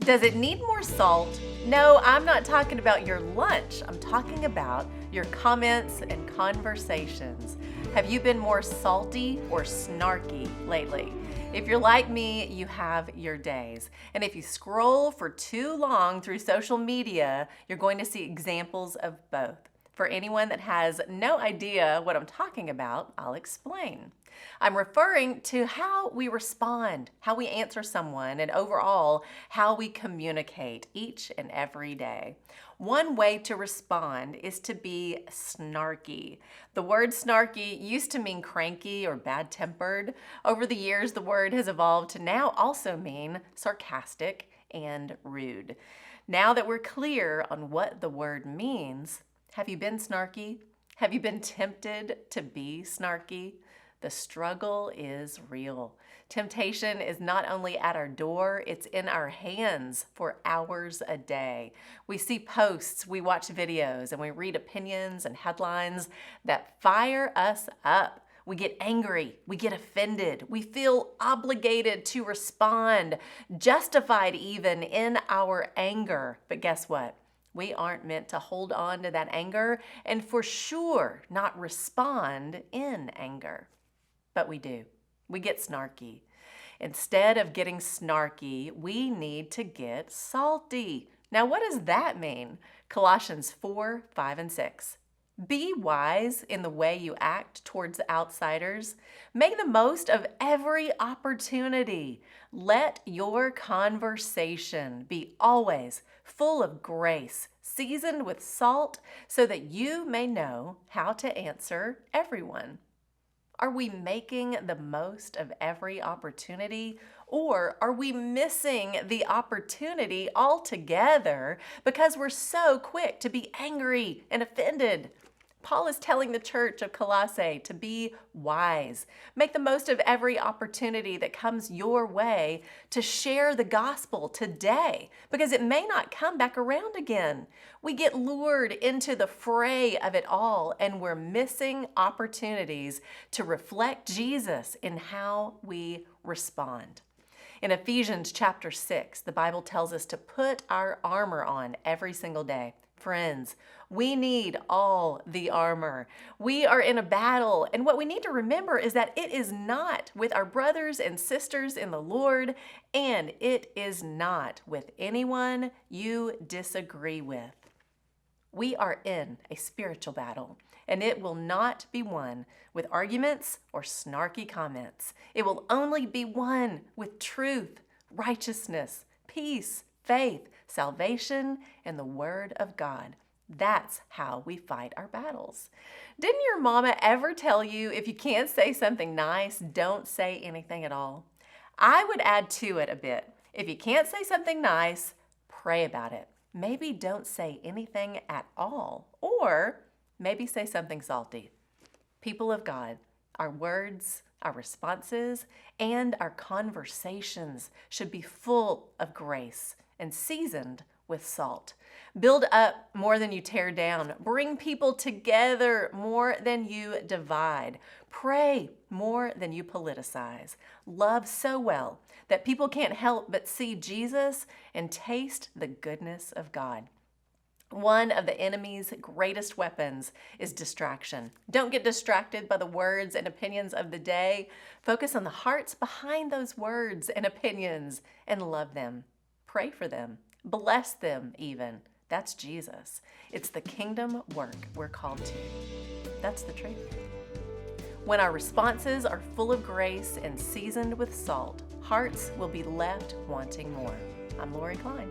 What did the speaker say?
Does it need more salt? No, I'm not talking about your lunch. I'm talking about your comments and conversations. Have you been more salty or snarky lately? If you're like me, you have your days. And if you scroll for too long through social media, you're going to see examples of both. For anyone that has no idea what I'm talking about, I'll explain. I'm referring to how we respond, how we answer someone, and overall, how we communicate each and every day. One way to respond is to be snarky. The word snarky used to mean cranky or bad-tempered. Over the years, the word has evolved to now also mean sarcastic and rude. Now that we're clear on what the word means, have you been snarky? Have you been tempted to be snarky? The struggle is real. Temptation is not only at our door, it's in our hands for hours a day. We see posts, we watch videos, and we read opinions and headlines that fire us up. We get angry, we get offended, we feel obligated to respond, justified even in our anger. But guess what? We aren't meant to hold on to that anger and for sure not respond in anger. But we do. We get snarky. Instead of getting snarky, we need to get salty. Now, what does that mean? Colossians 4, 5, and 6. Be wise in the way you act towards outsiders. Make the most of every opportunity. Let your conversation be always full of grace, seasoned with salt, so that you may know how to answer everyone. Are we making the most of every opportunity, or are we missing the opportunity altogether because we're so quick to be angry and offended? Paul is telling the church of Colossae to be wise. Make the most of every opportunity that comes your way to share the gospel today, because it may not come back around again. We get lured into the fray of it all, and we're missing opportunities to reflect Jesus in how we respond. In Ephesians chapter 6, the Bible tells us to put our armor on every single day. Friends, we need all the armor. We are in a battle, and what we need to remember is that it is not with our brothers and sisters in the Lord, and it is not with anyone you disagree with. We are in a spiritual battle, and it will not be won with arguments or snarky comments. It will only be won with truth, righteousness, peace, faith, salvation, and the Word of God. That's how we fight our battles. Didn't your mama ever tell you if you can't say something nice, don't say anything at all? I would add to it a bit. If you can't say something nice, pray about it. Maybe don't say anything at all, or maybe say something salty. People of God, our words, our responses, and our conversations should be full of grace and seasoned with salt. Build up more than you tear down. Bring people together more than you divide. Pray more than you politicize. Love so well that people can't help but see Jesus and taste the goodness of God. One of the enemy's greatest weapons is distraction. Don't get distracted by the words and opinions of the day. Focus on the hearts behind those words and opinions and love them. Pray for them. Bless them even. That's Jesus. It's the kingdom work we're called to. That's the truth. When our responses are full of grace and seasoned with salt, hearts will be left wanting more. I'm Lori Klein.